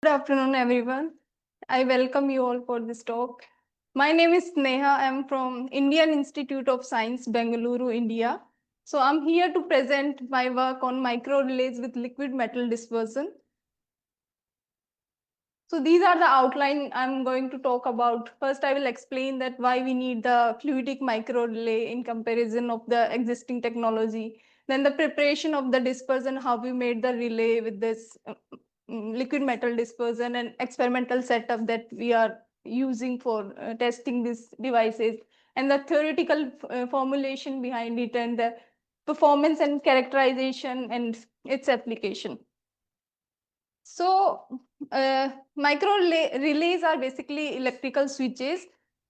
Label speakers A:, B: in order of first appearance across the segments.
A: Good afternoon, everyone. I welcome you all for this talk. My name is Sneha. I'm from Indian Institute of Science, Bengaluru, India. So I'm here to present my work on micro relays with liquid metal dispersion. So these are the outline I'm going to talk about. First, I will explain that why we need the fluidic micro relay in comparison of the existing technology. Then the preparation of the dispersion, how we made the relay with this liquid metal dispersion and experimental setup that we are using for testing these devices, and the theoretical formulation behind it, and the performance and characterization and its application. So micro relays are basically electrical switches,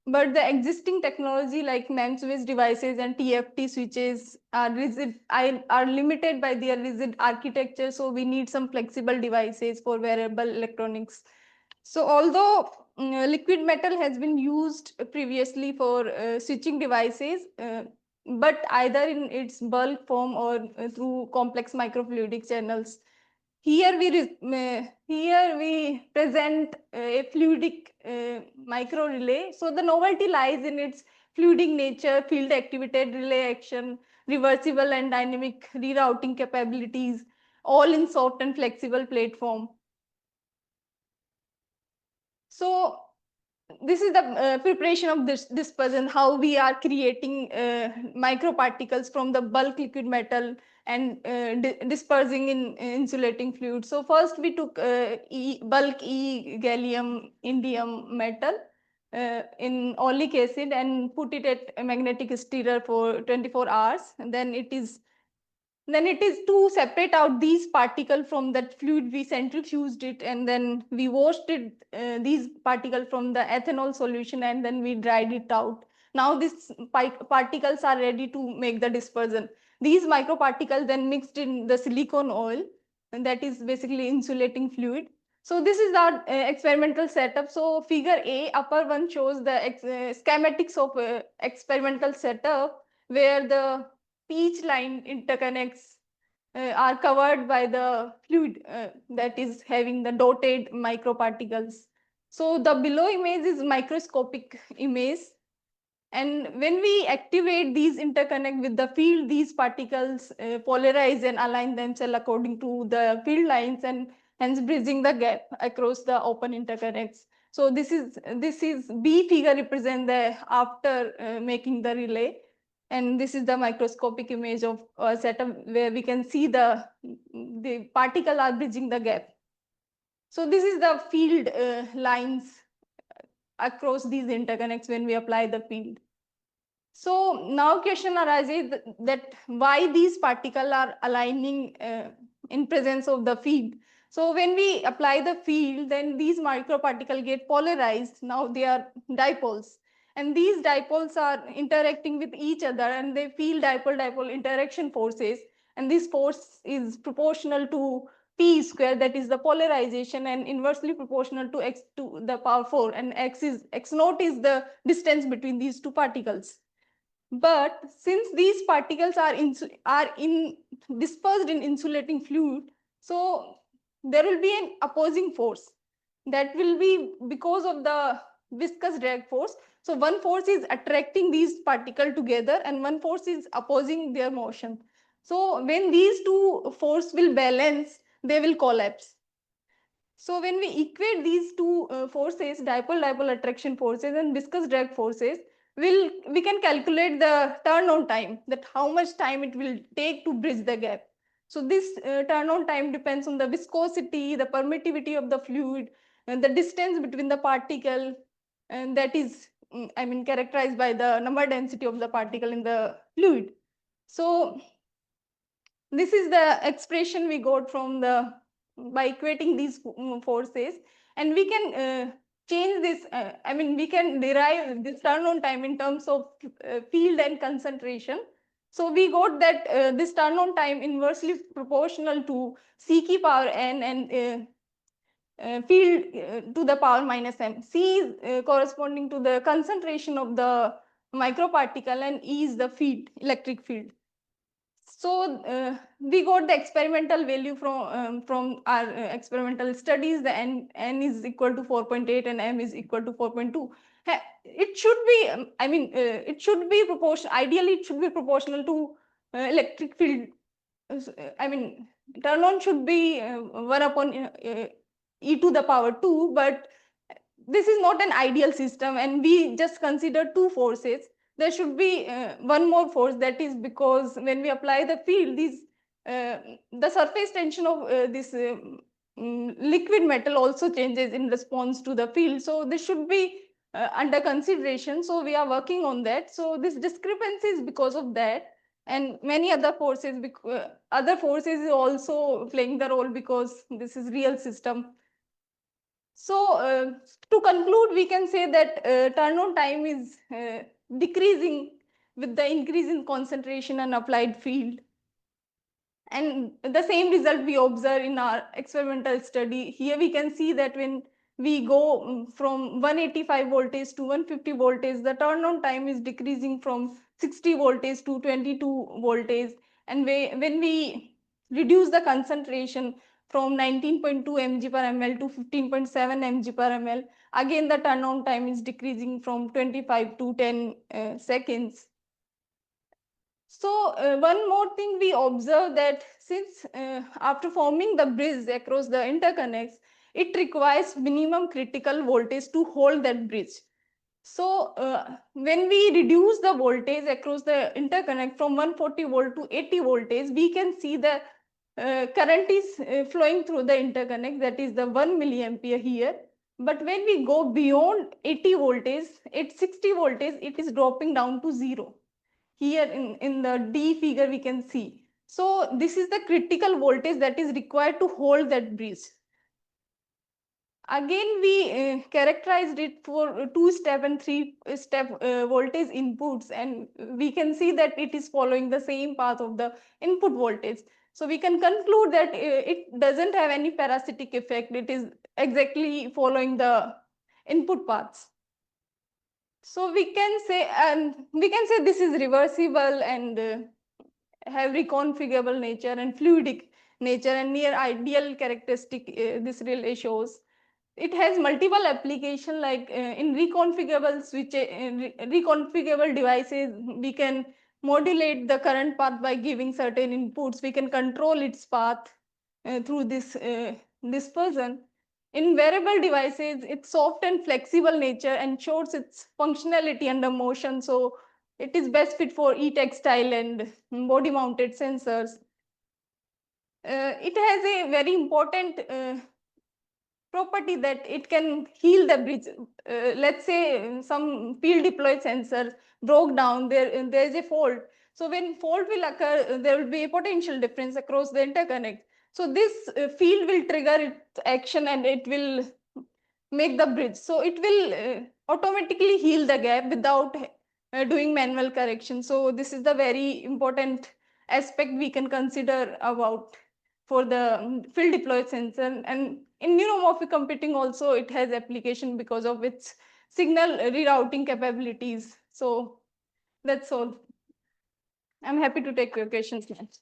A: but the existing technology like MEMS-based devices and TFT switches are are limited by their rigid architecture. So we need some flexible devices for wearable electronics. So although liquid metal has been used previously for switching devices, but either in its bulk form or through complex microfluidic channels. Here we present a fluidic micro relay. So the novelty lies in its fluidic nature, field activated relay action, reversible and dynamic rerouting capabilities, all in soft and flexible platform. So this is the preparation of this dispersion, how we are creating microparticles from the bulk liquid metal and dispersing in insulating fluid. So first we took bulk gallium indium metal in oleic acid and put it at a magnetic stirrer for 24 hours. And then it is to separate out these particles from that fluid. We centrifuged it, and then we washed it, these particles from the ethanol solution, and then we dried it out. Now these particles are ready to make the dispersion. These microparticles then mixed in the silicone oil, and that is basically insulating fluid. So this is our experimental setup. So figure A, upper one, shows the schematics of experimental setup, where the each line interconnects are covered by the fluid that is having the dotted microparticles. So the below image is microscopic image. And when we activate these interconnect with the field, these particles polarize and align themselves according to the field lines, and hence bridging the gap across the open interconnects. So this is B figure represent the after making the relay, and this is the microscopic image of a setup where we can see the particle are bridging the gap. So this is the field lines across these interconnects when we apply the field. So now question arises that why these particles are aligning in presence of the field. So when we apply the field, then these microparticles get polarized. Now they are dipoles, and these dipoles are interacting with each other, and they feel dipole-dipole interaction forces. And this force is proportional to p square, that is the polarization, and inversely proportional to x to the power 4, and x naught is the distance between these two particles. But since these particles are dispersed in insulating fluid, so there will be an opposing force that will be because of the viscous drag force. So one force is attracting these particles together, and one force is opposing their motion. So when these two forces will balance, they will collapse. So when we equate these two forces, dipole-dipole attraction forces and viscous drag forces, we can calculate the turn-on time, that how much time it will take to bridge the gap. So this turn-on time depends on the viscosity, the permittivity of the fluid, and the distance between the particle, and that is, characterized by the number density of the particle in the fluid. So this is the expression we got from the by equating these forces, and we can change this. We can derive this turn-on time in terms of field and concentration. So we got that this turn-on time inversely proportional to C power n, and field to the power minus m. C is corresponding to the concentration of the microparticle, and E is the field, electric field. So we got the experimental value from our experimental studies. The n is equal to 4.8 and m is equal to 4.2. It should be, it should be proportional. Ideally, it should be proportional to electric field. Turn on should be 1 upon e to the power 2, but this is not an ideal system, and we just consider two forces. There should be one more force, that is because when we apply the field, the surface tension of this liquid metal also changes in response to the field. So this should be under consideration. So we are working on that. So this discrepancy is because of that, and many other forces. Other forces is also playing the role because this is real system. So to conclude, we can say that turn-on time is decreasing with the increase in concentration and applied field. And the same result we observe in our experimental study. Here we can see that when we go from 185 voltage to 150 voltage, the turn-on time is decreasing from 60 voltage to 22 voltage. And when we reduce the concentration from 19.2 mg per ml to 15.7 mg per ml, again the turn-on time is decreasing from 25 to 10 seconds. So one more thing we observe, that since after forming the bridge across the interconnects, it requires minimum critical voltage to hold that bridge. So when we reduce the voltage across the interconnect from 140 volt to 80 voltage, we can see the current is flowing through the interconnect, that is the 1 milliampere here. But when we go beyond 80 voltage, at 60 voltage, it is dropping down to 0. Here in the D figure we can see. So this is the critical voltage that is required to hold that bridge. Again, we characterized it for 2-step and 3-step voltage inputs, and we can see that it is following the same path of the input voltage. So we can conclude that it doesn't have any parasitic effect. It is exactly following the input paths. So we can say this is reversible and have reconfigurable nature and fluidic nature and near ideal characteristic this relay shows. It has multiple application, like in reconfigurable reconfigurable devices, we can modulate the current path by giving certain inputs. We can control its path through this dispersion. In wearable devices, its soft and flexible nature ensures its functionality under motion. So it is best fit for e-textile and body mounted sensors. It has a very important property that it can heal the bridge. Let's say some field deployed sensor broke down, there is a fault. So when fault will occur, there will be a potential difference across the interconnect. So this field will trigger its action and it will make the bridge. So it will automatically heal the gap without doing manual correction. So this is the very important aspect we can consider about for the field deployed sensor. And in neuromorphic computing also it has application because of its signal rerouting capabilities. So that's all. I'm happy to take your questions next.